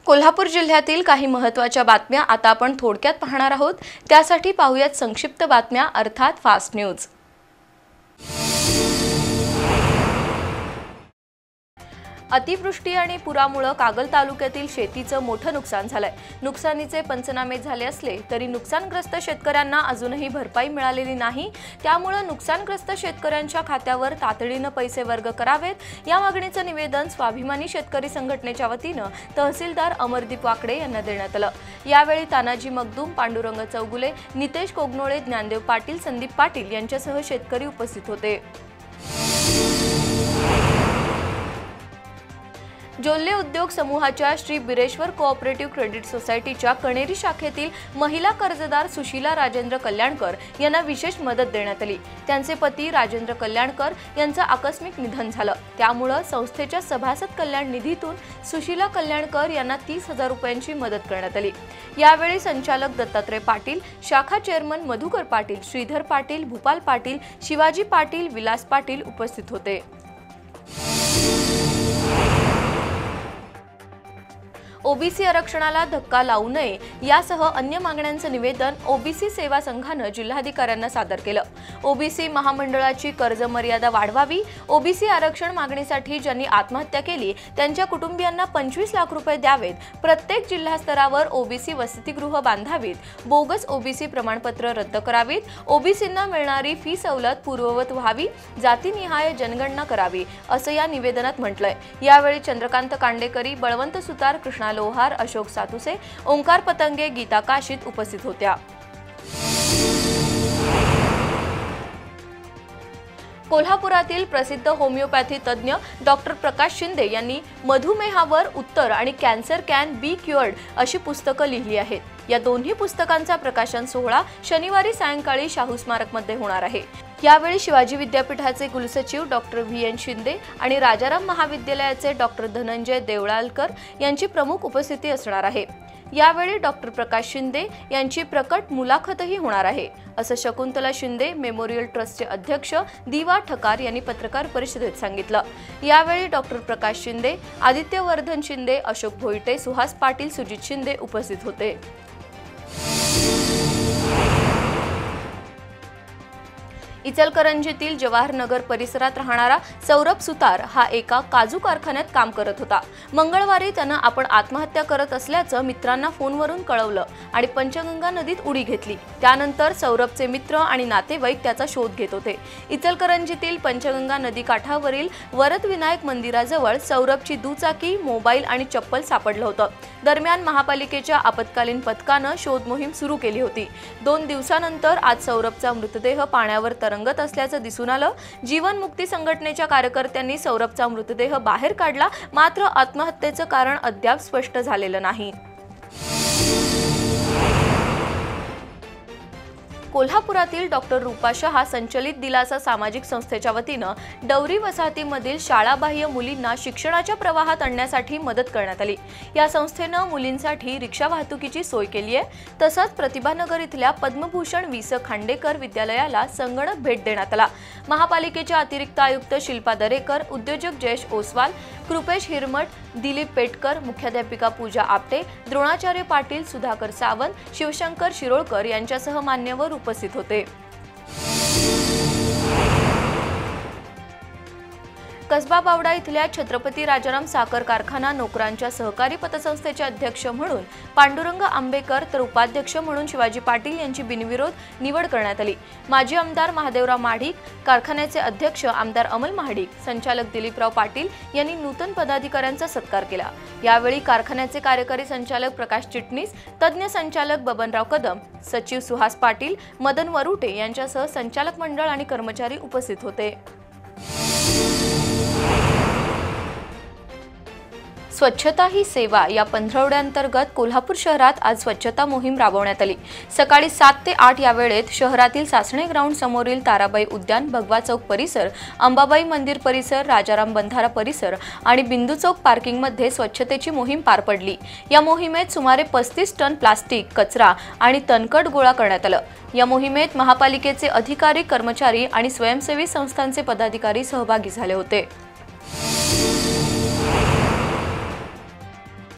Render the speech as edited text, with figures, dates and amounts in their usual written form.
कोल्हापूर जिल्ह्यातील काही महत्त्वाच्या बातम्या आता आपण थोडक्यात पाहणार आहोत। त्यासाठी पाहूयात संक्षिप्त बातम्या अर्थात फास्ट न्यूज। अतिवृष्टी आणि पुरामुळे कागल तालुक्यातील शेतीचं मोठं नुकसान झालंय। नुकसानीचे पंचनामे झाले असले तरी नुकसानग्रस्त शेतकऱ्यांना अजूनही भरपाई मिळालेली नाही। त्यामुळे नुकसानग्रस्त शेतकऱ्यांच्या खात्यावर तातडीने पैसे वर्ग करावेत या मागणीचं निवेदन स्वाभिमानी शेतकरी संघटनेच्या वतीने तहसीलदार अमरदीप वाकडे यांना देण्यात आलं। यावेळी तानाजी मगदूम, पांडुरंग चौगुले, नितेश कोगनोळे, ज्ञानदेव पाटील, संदीप पाटील यांच्यासह शेतकरी उपस्थित होते। जोल्ले उद्योग समूहाच्या श्री बिरेश्वर कोऑपरेटिव्ह क्रेडिट सोसायटीच्या कणेरी शाखेतील महिला कर्जदार सुशीला राजेंद्र कल्याणकर यांना विशेष मदत देण्यात आली। त्यांचे पती राजेंद्र कल्याणकर यांचं आकस्मिक निधन झालं। त्यामुळे संस्थेच्या सभासद कल्याण निधीतून सुशीला कल्याणकर यांना 30,000 रुपयांची मदत करण्यात आली। यावेळी संचालक दत्तात्रय पाटील, शाखा चेअरमन मधुकर पाटील, श्रीधर पाटील, भूपाल पाटील, शिवाजी पाटील, विलास पाटील उपस्थित होते। ओबीसी आरक्षणाला धक्का लावू नये यासह अन्य मागण्यांचं निवेदन ओबीसी सेवा संघाने जिल्हाधिकाऱ्यांना सादर केलं। ओबीसी महामंडळाची कर्ज मर्यादा वाढवावी, ओबीसी आरक्षण मागणीसाठी ज्यांनी आत्महत्या केली त्यांच्या कुटुंबियांना 25 लाख रुपये द्यावेत, प्रत्येक जिल्हा स्तरावर ओबीसी वसतिगृह बांधावीत, बोगस ओबीसी प्रमाणपत्र रद्द करावीत, ओबीसींना मिळणारी फी सवलत पूर्ववत व्हावी, जातीनिहाय जनगणना करावी असं या निवेदनात म्हटलंय। यावेळी चंद्रकांत कांडेकरी, बळवंत सुतार, कृष्णा लोहार, अशोक सातुसे, ओंकार पतंगे, गीता काशीत उपस्थित होत्या। कोल्हापुरातील प्रसिद्ध होमिओपॅथी तज्ञ डॉक्टर प्रकाश शिंदे यांनी मधुमेहावर उत्तर आणि कॅन्सर कॅन बी क्युअर्ड अशी पुस्तकं लिहिली आहेत। या दोन्ही पुस्तकांचा प्रकाशन सोहळा शनिवारी सायंकाळी शाहू स्मारकमध्ये होणार आहे। यावेळी शिवाजी विद्यापीठाचे कुलसचिव डॉक्टर व्ही.एन. शिंदे आणि राजाराम महाविद्यालयाचे डॉक्टर धनंजय देवळालकर यांची प्रमुख उपस्थिती असणार आहे। यावेळी डॉक्टर प्रकाश शिंदे यांची प्रकट मुलाखतही होणार आहे असं शकुंतला शिंदे मेमोरियल ट्रस्टचे अध्यक्ष दिवा ठकार यांनी पत्रकार परिषदेत सांगितलं। यावेळी डॉक्टर प्रकाश शिंदे, आदित्य वर्धन शिंदे, अशोक भोईटे, सुहास पाटील, सुजित शिंदे उपस्थित होते। इचलकरंजीतील जवाहरनगर परिसरात राहणारा सौरभ सुतार हा एका काजू कारखान्यात काम करत होता। मंगळवारी त्यानं आपण आत्महत्या करत असल्याचं मित्रांना फोनवरून कळवलं आणि पंचगंगा नदीत उडी घेतली। त्यानंतर सौरभचे मित्र आणि नातेवाईक त्याचा शोध घेत होते। इचलकरंजीतील पंचगंगा नदी काठावरील वरद विनायक मंदिराजवळ सौरभची दुचाकी, मोबाईल आणि चप्पल सापडलं होतं। दरम्यान महापालिकेच्या आपत्कालीन पथकानं शोध मोहीम सुरू केली होती। 2 दिवसांनंतर आज सौरभचा मृतदेह पाण्यावर तरंगत असल्याचं दिसून आलं। जीवन मुक्ती संघटनेच्या कार्यकर्त्यांनी सौरभचा मृतदेह बाहेर काढला, मात्र आत्महत्येचं कारण अद्याप स्पष्ट झालेलं नाही। कोल्हापुरातील डॉक्टर रूपा शहा संचलित दिलासा सामाजिक संस्थेच्या वतीनं डवरी वसाहतीमधील शाळाबाह्य मुलींना शिक्षणाच्या प्रवाहात आणण्यासाठी मदत करण्यात आली। या संस्थेनं मुलींसाठी रिक्षा वाहतुकीची सोय केली आहे। तसंच प्रतिभानगर इथल्या पद्मभूषण वि.स. खांडेकर विद्यालयाला संगणक भेट देण्यात आला। महापालिकेच्या अतिरिक्त आयुक्त शिल्पा दरेकर, उद्योजक जयेश ओसवाल, कृपेश हिरमठ, दिलीप पेटकर, मुख्याध्यापिका पूजा आपटे, द्रोणाचार्य पाटील, सुधाकर सावंत, शिवशंकर शिरोळकर यांच्यासह मान्यवर उपस्थित होते। कसबा बावडा इथल्या छत्रपती राजाराम साखर कारखाना नोकरांच्या सहकारी पतसंस्थेचे अध्यक्ष म्हणून पांडुरंग आंबेकर तर उपाध्यक्ष म्हणून शिवाजी पाटील यांची बिनविरोध निवड करण्यात आली। माजी आमदार महादेवराव महाडिक, कारखान्याचे अध्यक्ष आमदार अमल महाडिक, संचालक दिलीपराव पाटील यांनी नूतन पदाधिकाऱ्यांचा सत्कार केला। यावेळी कारखान्याचे कार्यकारी संचालक प्रकाश चिटणीस, तज्ञ संचालक बबनराव कदम, सचिव सुहास पाटील, मदन वरुटे यांच्यासह संचालक मंडळ आणि कर्मचारी उपस्थित होते। स्वच्छता ही सेवा या पंधरवड्यांतर्गत कोल्हापूर शहरात आज स्वच्छता मोहीम राबवण्यात आली। सकाळी 7 ते 8 या वेळेत शहरातील सासणे ग्राउंड समोरील ताराबाई उद्यान, भगवा चौक परिसर, अंबाबाई मंदिर परिसर, राजाराम बंधारा परिसर आणि बिंदू चौक पार्किंगमध्ये स्वच्छतेची मोहीम पार पडली। या मोहिमेत सुमारे 35 टन प्लास्टिक, कचरा आणि तणकट गोळा करण्यात आलं। या मोहिमेत महापालिकेचे अधिकारी, कर्मचारी आणि स्वयंसेवी संस्थांचे पदाधिकारी सहभागी झाले होते।